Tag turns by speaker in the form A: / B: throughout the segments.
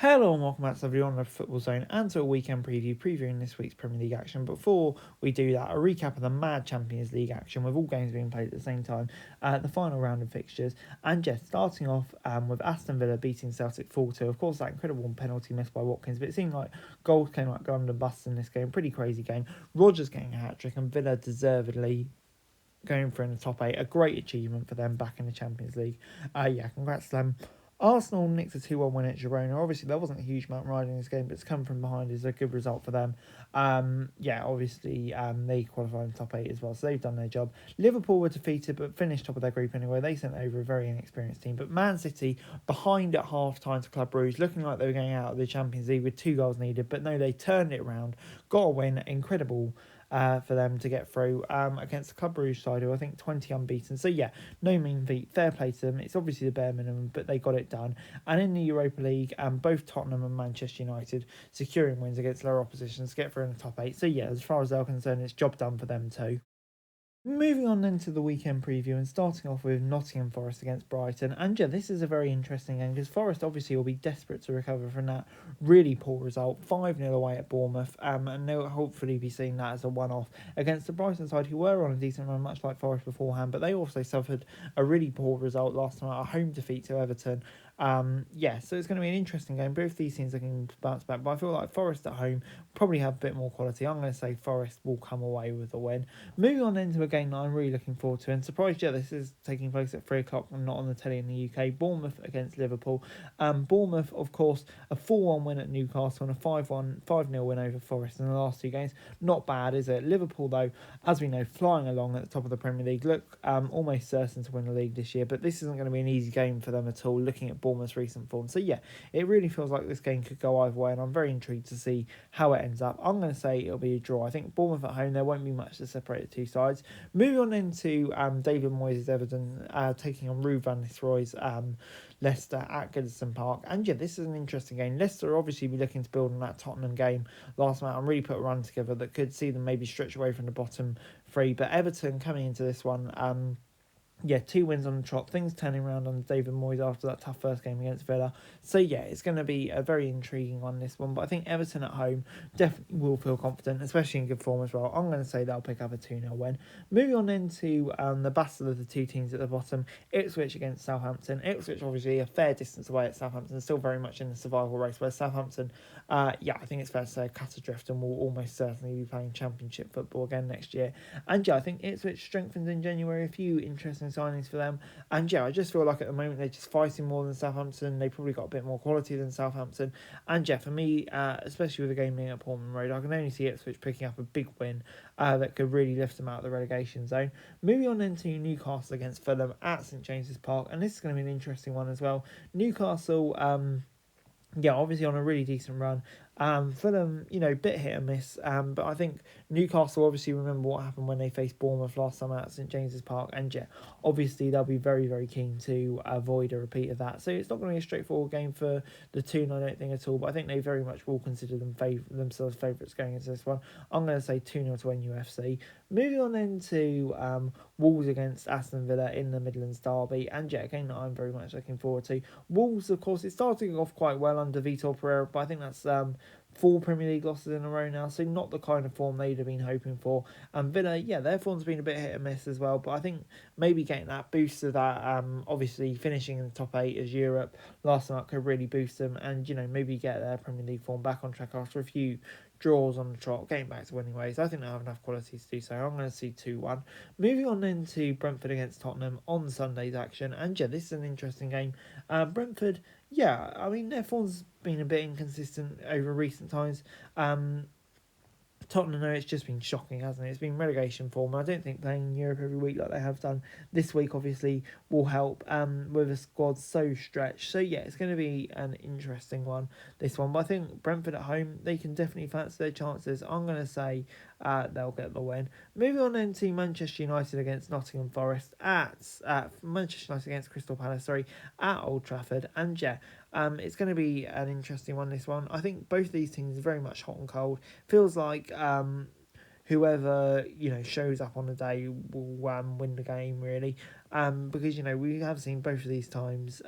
A: Hello and welcome back to everyone of Football Zone and to a weekend previewing this week's Premier League action. Before we do that, a recap of the mad Champions League action with all games being played at the same time, the final round of fixtures. And just starting off with Aston Villa beating Celtic 4-2. Of course, that incredible penalty missed by Watkins, but it seemed like goals came like under bus in this game. Pretty crazy game. Rodgers getting a hat-trick and Villa deservedly going for in the top 8. A great achievement for them back in the Champions League. Congrats to them. Arsenal nicked a 2-1 win at Girona. Obviously, there wasn't a huge amount riding this game, but it's come from behind is a good result for them. They qualified in the top 8 as well, so they've done their job. Liverpool were defeated, but finished top of their group anyway. They sent over a very inexperienced team. But Man City, behind at half-time to Club Brugge, looking like they were going out of the Champions League with 2 goals needed. But no, they turned it around, got a win, incredible for them to get through against the Club Brugge side, who I think 20 unbeaten. So yeah, no mean feat. Fair play to them. It's obviously the bare minimum, but they got it done. And in the Europa League, both Tottenham and Manchester United securing wins against lower oppositions to get through in the top 8. So yeah, as far as they're concerned, it's job done for them too. Moving on then to the weekend preview and starting off with Nottingham Forest against Brighton. And yeah, this is a very interesting game because Forest obviously will be desperate to recover from that really poor result, 5-0 away at Bournemouth, and they'll hopefully be seeing that as a one-off against the Brighton side who were on a decent run, much like Forest beforehand, but they also suffered a really poor result last time, a home defeat to Everton. So it's going to be an interesting game. Both these teams are going to bounce back, but I feel like Forest at home probably have a bit more quality. I'm going to say Forest will come away with a win. Moving on into a game that I'm really looking forward to, and surprised, this is taking place at 3 o'clock and not on the telly in the UK. Bournemouth against Liverpool. Bournemouth, of course, a 4-1 win at Newcastle and a 5-0 win over Forest in the last 2 games. Not bad, is it? Liverpool, though, as we know, flying along at the top of the Premier League, look almost certain to win the league this year, but this isn't going to be an easy game for them at all, looking at Bournemouth's recent form. So yeah, it really feels like this game could go either way, and I'm very intrigued to see how it ends up. I'm going to say it'll be a draw. I think Bournemouth at home, there won't be much to separate the two sides. Moving on into David Moyes' Everton taking on Ruud van Nistelrooy's Leicester at Goodison Park. And yeah, this is an interesting game. Leicester obviously be looking to build on that Tottenham game last night and really put a run together that could see them maybe stretch away from the bottom 3. But Everton coming into this one, 2 wins on the trot. Things turning around on David Moyes after that tough first game against Villa. So yeah, it's going to be a very intriguing one, this one. But I think Everton at home definitely will feel confident, especially in good form as well. I'm going to say they'll pick up a 2-0 win. Moving on into the battle of the 2 teams at the bottom. Ipswich against Southampton. Ipswich obviously a fair distance away at Southampton, still very much in the survival race, where Southampton, I think it's fair to say, cut adrift and will almost certainly be playing Championship football again next year. And yeah, I think Ipswich strengthens in January. A few interesting signings for them. And yeah, I just feel like at the moment they're just fighting more than Southampton. They probably got a bit more quality than Southampton. And yeah, for me, especially with the game being at Portman Road, I can only see Ipswich picking up a big win that could really lift them out of the relegation zone. Moving on into Newcastle against Fulham at St James's Park. And this is going to be an interesting one as well. Newcastle, obviously on a really decent run. Fulham, bit hit and miss. But I think Newcastle obviously remember what happened when they faced Bournemouth last summer at St James's Park. And yeah, obviously they'll be very, very keen to avoid a repeat of that. So it's not going to be a straightforward game for the Toon, I don't think at all. But I think they very much will consider themselves favourites going into this one. I'm going to say 2-0 to NUFC. Moving on into Wolves against Aston Villa in the Midlands derby. And yeah, again, I'm very much looking forward to. Wolves, of course, it's starting off quite well under Vitor Pereira, but I think that's 4 Premier League losses in a row now, so not the kind of form they'd have been hoping for. And Villa, their form's been a bit hit and miss as well, but I think maybe getting that boost of that, obviously finishing in the top 8 as Europe last night could really boost them and, maybe get their Premier League form back on track after a few draws on the trot, getting back to winning ways. I think they have enough quality to do so. I'm going to see 2-1. Moving on then to Brentford against Tottenham on Sunday's action. And yeah, this is an interesting game. Brentford, their form's been a bit inconsistent over recent times. Tottenham, it's just been shocking, hasn't it? It's been relegation form. I don't think playing in Europe every week like they have done this week, obviously, will help with a squad so stretched. So, yeah, it's going to be an interesting one, this one. But I think Brentford at home, they can definitely fancy their chances. I'm going to say they'll get the win. Moving on then to Manchester United against Nottingham Forest at Manchester United against Crystal Palace, at Old Trafford. And, it's going to be an interesting one, this one. I think both of these teams are very much hot and cold. Feels like whoever, shows up on the day will win the game, really. Because, we have seen both of these times,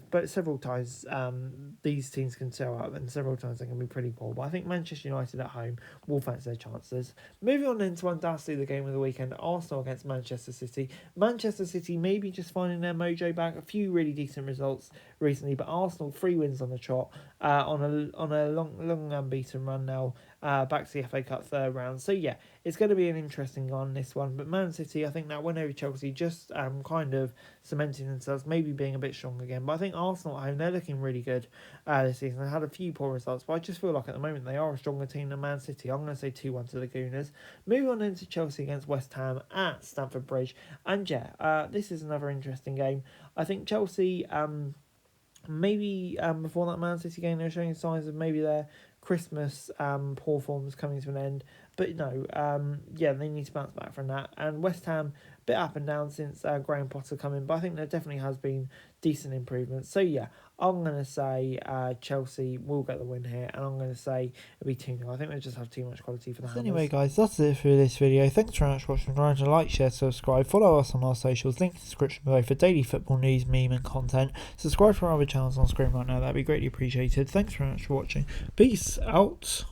A: but several times these teams can show up, and several times they can be pretty poor. But I think Manchester United at home will fancy their chances. Moving on into undoubtedly the game of the weekend, Arsenal against Manchester City. Manchester City maybe just finding their mojo back. A few really decent results recently, but Arsenal 3 wins on the trot, on a long unbeaten run now, back to the FA Cup third round. So yeah, it's going to be an interesting one, this one. But Man City, I think that win over Chelsea just kind of cementing themselves, maybe being a bit strong again. But I think Arsenal at home, they're looking really good this season. They had a few poor results, but I just feel like at the moment they are a stronger team than Man City. I'm going to say 2-1 to the Gooners. Moving on into Chelsea against West Ham at Stamford Bridge. And yeah, this is another interesting game. I think Chelsea, maybe before that Man City game, they're showing signs of maybe their Christmas poor forms coming to an end. But no, yeah, they need to bounce back from that. And West Ham, a bit up and down since Graham Potter come in, but I think there definitely has been decent improvements. So yeah, I'm going to say Chelsea will get the win here, and I'm going to say it'll be 2-0. I think they just have too much quality for the Hammers. Anyway guys, that's it for this video. Thanks very much for watching. Remember to like, share, subscribe, follow us on our socials, link in the description below for daily football news, meme and content. Subscribe to our other channels on screen right now, that'd be greatly appreciated. Thanks very much for watching. Peace out.